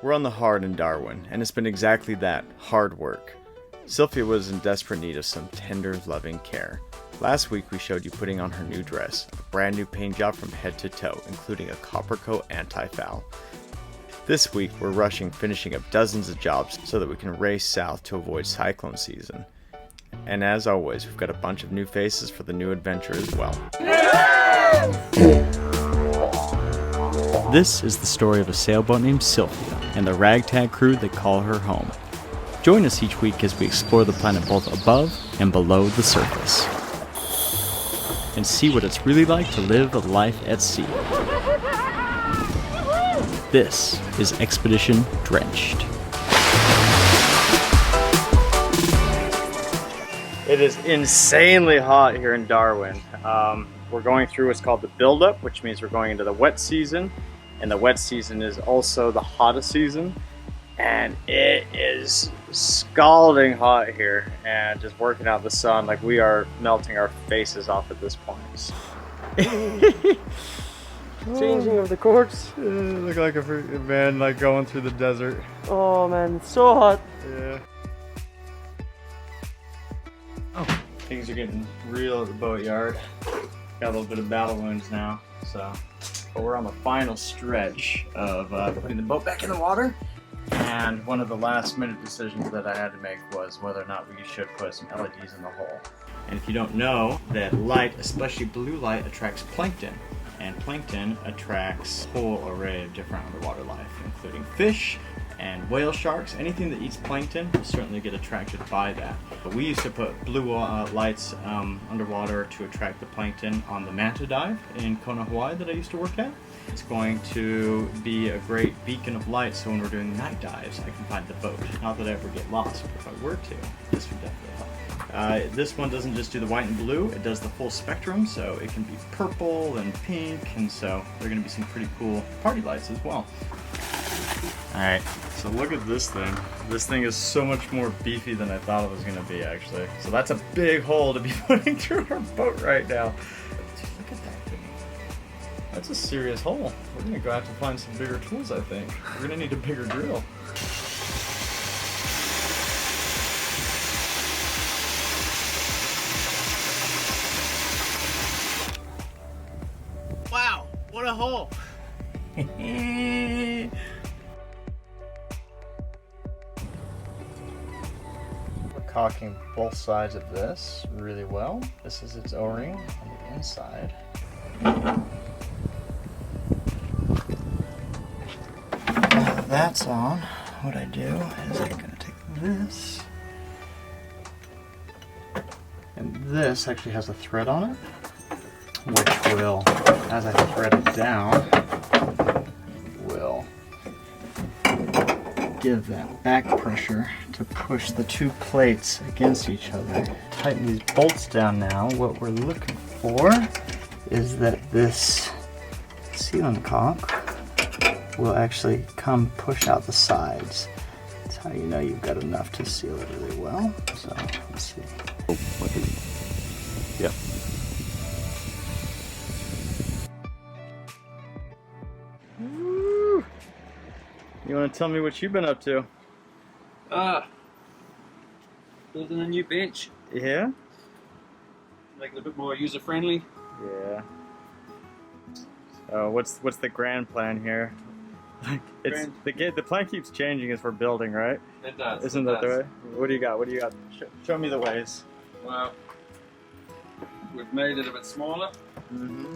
We're on the hard in Darwin, and it's been exactly that, hard work. Sylfia was in desperate need of some tender, loving care. Last week we showed you putting on her new dress, a brand new paint job from head to toe, including a copper coat anti-foul. This week we're rushing finishing up dozens of jobs so that we can race south to avoid cyclone season. And as always, we've got a bunch of new faces for the new adventure as well. This is the story of a sailboat named Sylfia and the ragtag crew that call her home. Join us each week as we explore the planet both above and below the surface, and see what it's really like to live a life at sea. This is Expedition Drenched. It is insanely hot here in Darwin. We're going through what's called the buildup, which means we're going into the wet season, and the wet season is also the hottest season, and it is scalding hot here, and just working out in the sun, like we are melting our faces off at this point. Changing of the course. Look like a man like going through the desert. Oh man, it's so hot. Yeah. Oh, things are getting real at the boatyard. Got a little bit of battle wounds now, so. But we're on the final stretch of putting the boat back in the water. And one of the last minute decisions that I had to make was whether or not we should put some LEDs in the hole. And if you don't know, that light, especially blue light, attracts plankton. And plankton attracts a whole array of different underwater life, including fish and whale sharks. Anything that eats plankton will certainly get attracted by that. But we used to put blue lights underwater to attract the plankton on the manta dive in Kona, Hawaii that I used to work at. It's going to be a great beacon of light, so when we're doing night dives, I can find the boat. Not that I ever get lost, but if I were to, this would definitely help. This one doesn't just do the white and blue, it does the full spectrum, so it can be purple and pink, and so there are going to be some pretty cool party lights as well. Alright, so look at this thing. This thing is so much more beefy than I thought it was going to be, actually. So that's a big hole to be putting through our boat right now. Look at that thing. That's a serious hole. We're going to go have to find some bigger tools, I think. We're going to need a bigger drill. Wow, what a hole! We're caulking both sides of this really well. This is its O-ring on the inside. Now that that's on, what I do is I'm going to take this, and this actually has a thread on it, which will, as I thread it down, will give that back pressure to push the two plates against each other. Tighten these bolts down now. What we're looking for is that this sealant caulk will actually come push out the sides. That's how you know you've got enough to seal it really well. So let's see. Yep. Woo. You want to tell me what you've been up to? Building a new bench. Yeah? Make it a bit more user friendly. Yeah. What's the grand plan here? It's the plan keeps changing as we're building, right? It does. Isn't that the way? What do you got? What do you got? Show me the ways. Well, we've made it a bit smaller. Mm-hmm.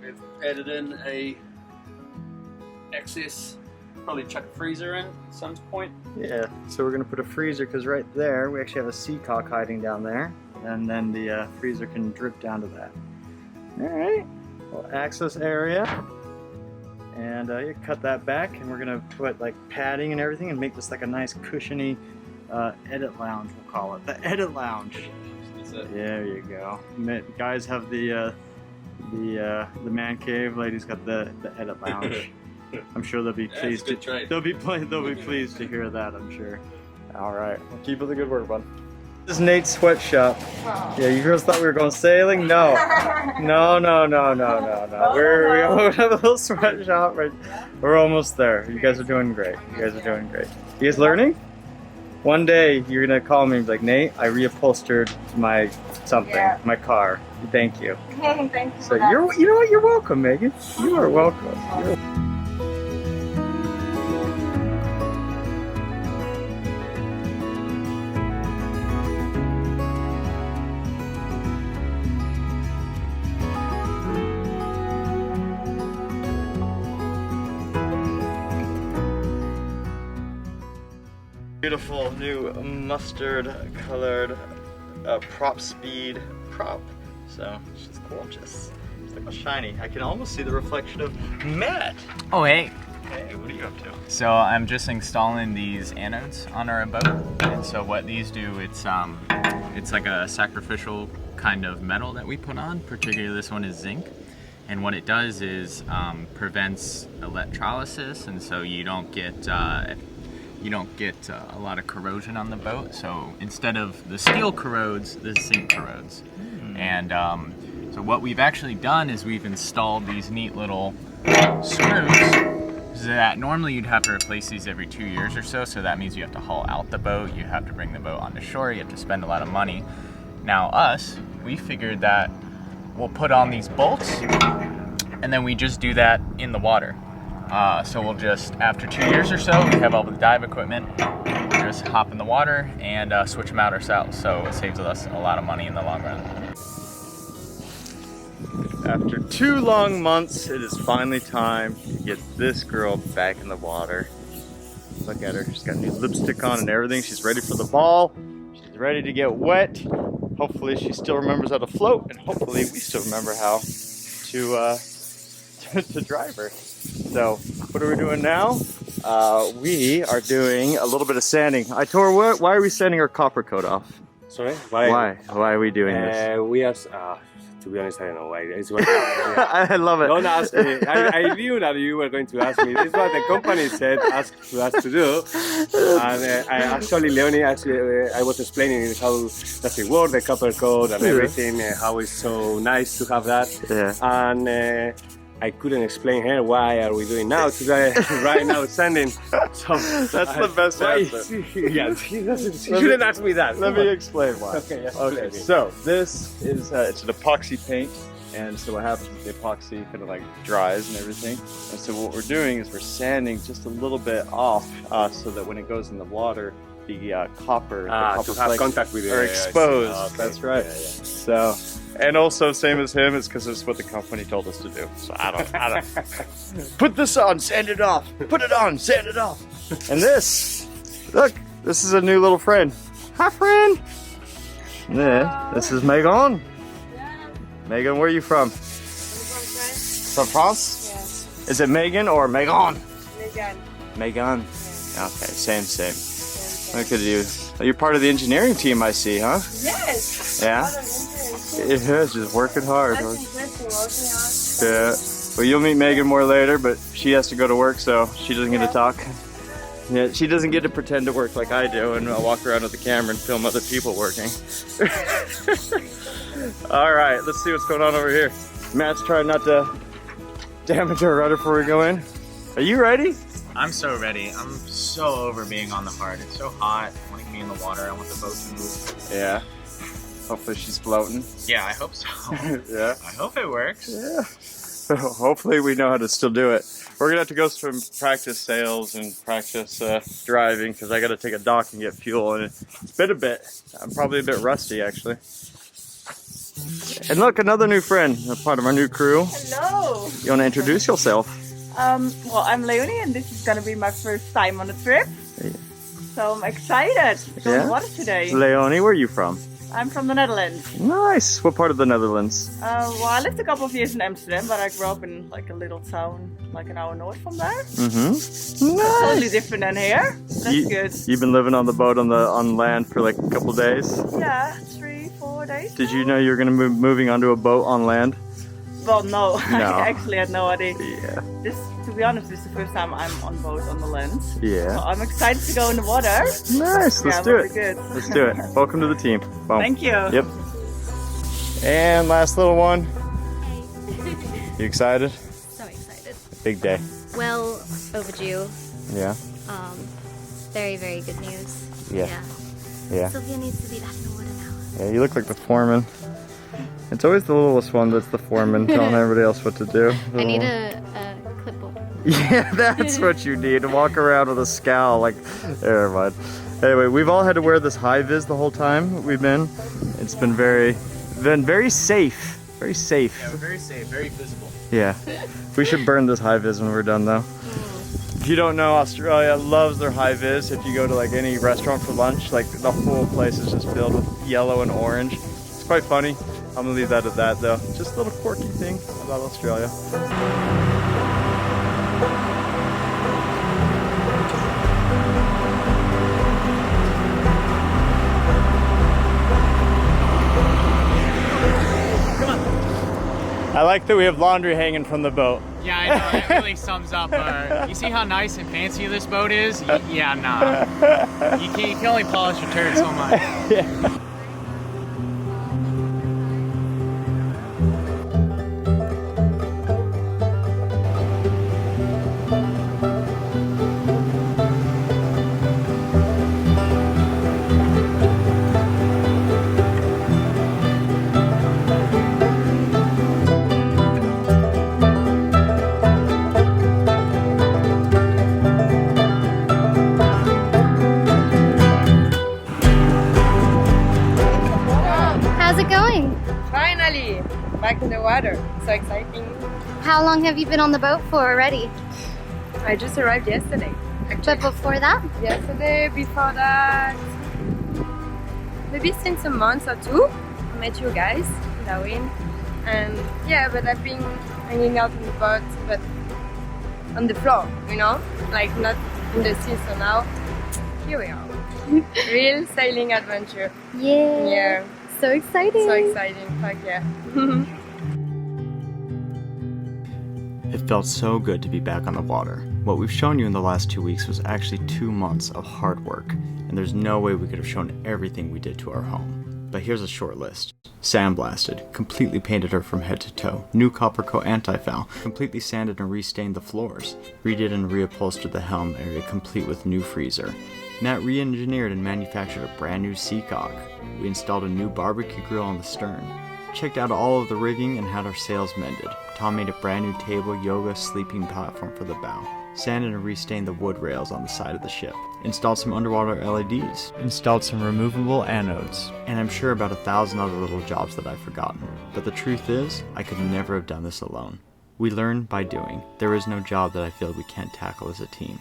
We've added in a access, probably chuck a freezer in at some point. Yeah, so we're gonna put a freezer because right there we actually have a sea caulk hiding down there, and then the freezer can drip down to that. All right, well, access area, and you cut that back, and we're gonna put like padding and everything, and make this like a nice cushiony edit lounge. We'll call it the edit lounge. That's it. There you go. Guys have the man cave. Ladies got the edit lounge. I'm sure they'll be pleased to. They'll be pleased to hear that. I'm sure. All right. Well, keep up the good work, bud. This is Nate's sweatshop. Oh. Yeah, you girls thought we were going sailing? No. No. We have a little sweatshop right. We're almost there. You guys are doing great. You guys learning? One day you're gonna call me and be like, Nate, I reupholstered my something, my car. Thank you. Thank you. So you know what? You're welcome, Megan. You are welcome. Beautiful new mustard colored prop speed prop. So she's gorgeous. Look how shiny. I can almost see the reflection of Matt. Oh, hey. Hey, what are you up to? So I'm just installing these anodes on our boat. And so what these do, it's like a sacrificial kind of metal that we put on. Particularly this one is zinc. And what it does is prevents electrolysis, and so you don't get a lot of corrosion on the boat. So instead of the steel corrodes, the zinc corrodes. And so what we've actually done is we've installed these neat little screws that normally you'd have to replace these every 2 years or so. So that means you have to haul out the boat, you have to bring the boat onto shore, you have to spend a lot of money. Now we figured that we'll put on these bolts and then we just do that in the water. So we'll just, after 2 years or so, we have all the dive equipment, we'll just hop in the water and switch them out ourselves. So it saves us a lot of money in the long run. After 2 long months, it is finally time to get this girl back in the water. Look at her, she's got new lipstick on and everything. She's ready for the ball. She's ready to get wet. Hopefully she still remembers how to float, and hopefully we still remember how to drive her. So, what are we doing now? We are doing a little bit of sanding. I told her, why are we sanding our copper coat off? Sorry? Why are we doing this? We are, to be honest, I don't know why. It's what, I love it. Don't ask me. I knew that you were going to ask me. This is what the company said, asked us to do. And Leonie, I was explaining how does it work, the copper coat and everything, how it's so nice to have that. Yeah. And I couldn't explain her why are we doing now today, right now sanding. So that's the best answer. Yeah, she shouldn't ask me that. Let me explain why. Okay, yeah, okay. So this is it's an epoxy paint, and so what happens is the epoxy kind of like dries and everything. And so what we're doing is we're sanding just a little bit off, so that when it goes in the water, the copper, to have contact with it, are exposed. Okay. That's right. Yeah. So. And also, same as him, it's because it's what the company told us to do. So I don't. Put this on, sand it off. Put it on, sand it off. And this, look, this is a new little friend. Hi, friend. Yeah, this is Megan. Yeah. Megan, where are you from? I'm from France. From France? Yes. Is it Megan or Megan? Megan. Megan. Yes. Okay, same. Look at you. You're part of the engineering team, I see, huh? Yes. Yeah. Yeah, she's working hard. That's interesting, working hard. Yeah. Well, you'll meet Megan more later, but she has to go to work, so she doesn't get to talk. Yeah, she doesn't get to pretend to work like I do, and I'll walk around with the camera and film other people working. All right, let's see what's going on over here. Matt's trying not to damage our rudder before we go in. Are you ready? I'm so ready. I'm so over being on the hard. It's so hot. I want to be in the water. I want the boat to move. Yeah. Hopefully she's floating. Yeah, I hope so. Yeah. I hope it works. Yeah. So hopefully we know how to still do it. We're gonna have to go some practice sails and practice driving, because I gotta take a dock and get fuel, and it's been a bit. I'm probably a bit rusty actually. And look, another new friend, a part of our new crew. Hello. You wanna introduce yourself? Well, I'm Leonie, and this is gonna be my first time on a trip. Yeah. So I'm excited to go on the water today. Leonie, where are you from? I'm from the Netherlands. Nice. What part of the Netherlands? Well, I lived a couple of years in Amsterdam, but I grew up in like a little town, like an hour north from there. Mm-hmm. Totally Nice. different than here. That's good. You've been living on the boat on land for like a couple days? Yeah, 3-4 days. Did you know you were going to moving onto a boat on land? Well, no, No. I actually had no idea. Yeah. This, to be honest, this is the first time I'm on boat on the land. So Yeah. I'm excited to go in the water. Nice. Let's Yeah, do will it. be good. Let's do it. Welcome to the team. Boom. Thank you. Yep. And last little one. You excited? So excited. Big day. Well overdue. Yeah. Very, very good news. Yeah. Yeah. Sylfia needs to be back in the water now. Yeah, you look like the foreman. It's always the littlest one that's the foreman telling everybody else what to do. I need a clipboard. Yeah, that's what you need. To walk around with a scowl like, never mind. Anyway, we've all had to wear this high vis the whole time we've been. It's been very safe. Very safe. Yeah, very safe, very visible. Yeah. We should burn this high vis when we're done though. If you don't know, Australia loves their high vis. If you go to like any restaurant for lunch, like the whole place is just filled with yellow and orange. It's quite funny. I'm gonna leave that at that though. Just a little quirky thing about Australia. I like that we have laundry hanging from the boat. Yeah, I know, that really sums up our... You see how nice and fancy this boat is? Yeah, nah. You can only polish your turd so much. Yeah. How's it going? Finally, back in the water. So exciting. How long have you been on the boat for already? I just arrived yesterday. But before that? Yesterday, before that, maybe since a month or two, I met you guys, Darwin. And yeah, but I've been hanging out in the boat, but on the floor, you know? Like not in the sea, so now, here we are. Real sailing adventure. Yeah. Yeah. So exciting. So exciting, fuck yeah. It felt so good to be back on the water. What we've shown you in the last 2 weeks was actually 2 months of hard work, and there's no way we could have shown everything we did to our home. But here's a short list. Sandblasted, completely painted her from head to toe. New copper coat anti-foul, completely sanded and restained the floors. Redid and reupholstered the helm area complete with new freezer. Nat re-engineered and manufactured a brand new seacock. We installed a new barbecue grill on the stern. Checked out all of the rigging and had our sails mended. Tom made a brand new table, yoga, sleeping platform for the bow. Sanded and restained the wood rails on the side of the ship. Installed some underwater LEDs. Installed some removable anodes. And I'm sure about 1,000 other little jobs that I've forgotten. But the truth is, I could never have done this alone. We learn by doing. There is no job that I feel we can't tackle as a team.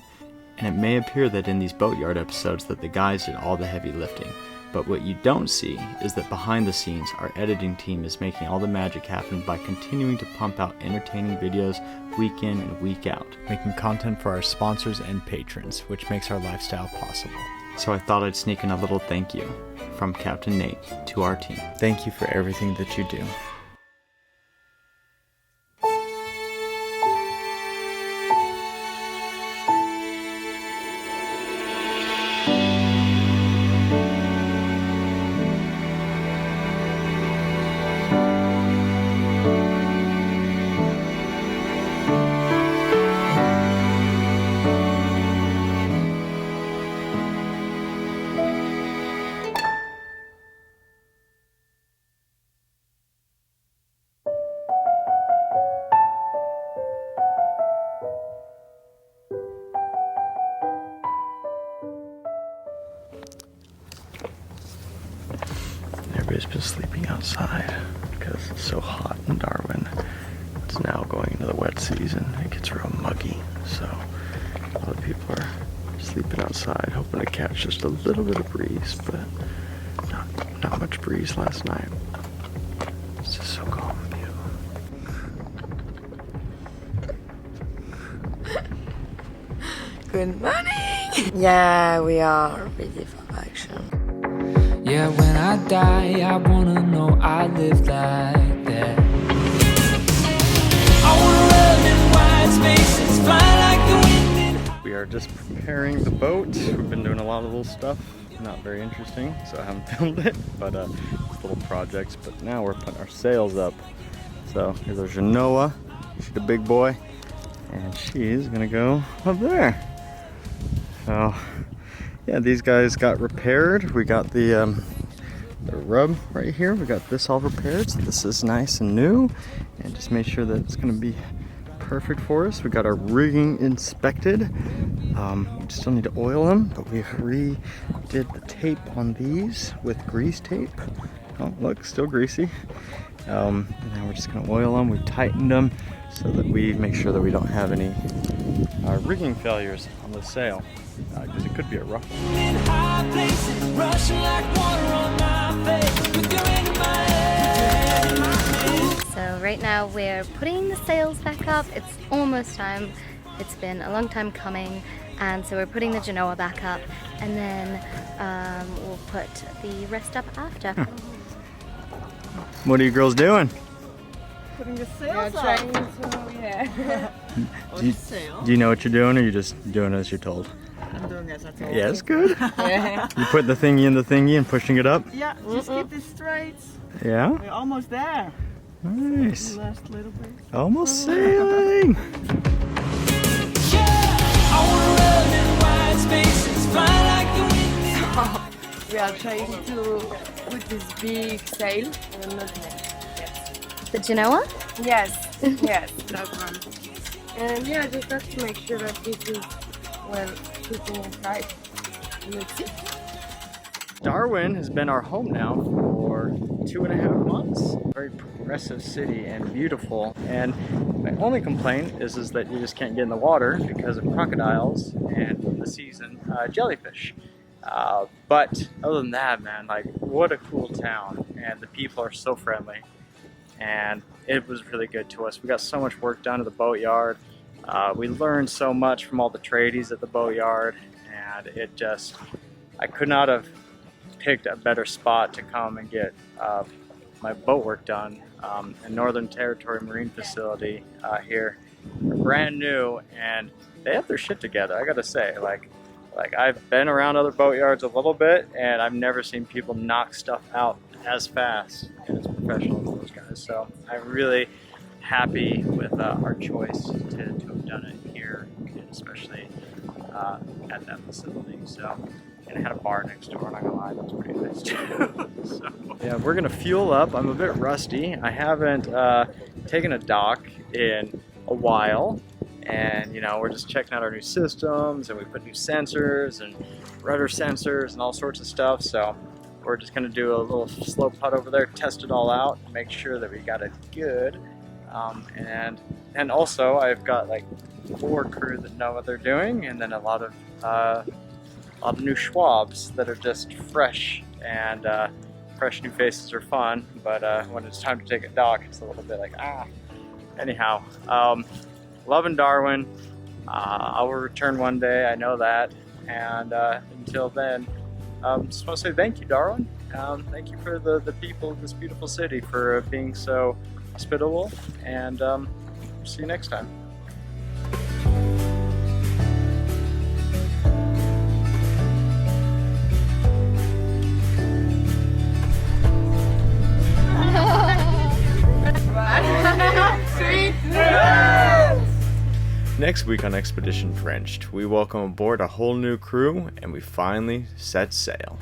And it may appear that in these boatyard episodes that the guys did all the heavy lifting. But what you don't see is that behind the scenes, our editing team is making all the magic happen by continuing to pump out entertaining videos week in and week out, making content for our sponsors and patrons, which makes our lifestyle possible. So I thought I'd sneak in a little thank you from Captain Nate to our team. Thank you for everything that you do. Everybody's been sleeping outside because it's so hot in Darwin. It's now going into the wet season. It gets real muggy, so a lot of people are sleeping outside, hoping to catch just a little bit of breeze, but not much breeze last night. It's just so calm and beautiful. Good morning! Yeah, we are ready for action. Yeah, when I die, I wanna know I lived like that. We are just preparing the boat. We've been doing a lot of little stuff, not very interesting, so I haven't filmed it, but just little projects. But now we're putting our sails up. So here's our Genoa. She's a big boy, and she's gonna go up there. So yeah, these guys got repaired. We got the rub right here. We got this all repaired, so this is nice and new, and just made sure that it's gonna be perfect for us. We got our rigging inspected. We still need to oil them, but we redid the tape on these with grease tape. Oh, look, still greasy. And now we're just gonna oil them. We've tightened them so that we make sure that we don't have any rigging failures on the sail, because it could be a rough one. So right now we're putting the sails back up. It's almost time. It's been a long time coming, and so we're putting the Genoa back up, and then we'll put the rest up after. What are you girls doing? Putting the We are sails on. trying to, yeah. On the sail. Do you know what you're doing, or you're just doing as you're told? I'm doing as I told Yeah, you. it's good. Yeah. You put the thingy in the thingy and pushing it up? Yeah, just keep this straight. Yeah? We're almost there. Nice. Last little bit. Almost sailing. We are trying to put this big sail. The Genoa? Yes, yes, that one. And yeah, just have to make sure that this is well fitting inside. Let's see. Darwin has been our home now for 2.5 months. Very progressive city and beautiful. And my only complaint is that you just can't get in the water because of crocodiles and in the season jellyfish. But other than that, man, like, what a cool town, and the people are so friendly, and it was really good to us. We got so much work done at the boatyard. We learned so much from all the tradies at the boatyard, and it just, I could not have picked a better spot to come and get my boat work done. In Northern Territory Marine Facility here. They're brand new, and they have their shit together, I gotta say. Like I've been around other boatyards a little bit, and I've never seen people knock stuff out as fast and as professional as those guys. So I'm really happy with our choice to have done it here, and especially at that facility. So, and it had a bar next door, I'm not gonna lie, that was pretty nice too. So, yeah, we're gonna fuel up. I'm a bit rusty. I haven't taken a dock in a while. And you know, we're just checking out our new systems, and we put new sensors and rudder sensors and all sorts of stuff. So we're just gonna do a little slow putt over there, test it all out, and make sure that we got it good. And also I've got like 4 crew that know what they're doing, and then a lot of new Schwabs that are just fresh, and fresh new faces are fun. But when it's time to take a dock, it's a little bit like Anyhow. Loving Darwin. I will return one day, I know that. And until then, just want to say thank you, Darwin. Thank you for the people of this beautiful city for being so hospitable. And see you next time. Next week on Expedition Drenched, we welcome aboard a whole new crew, and we finally set sail.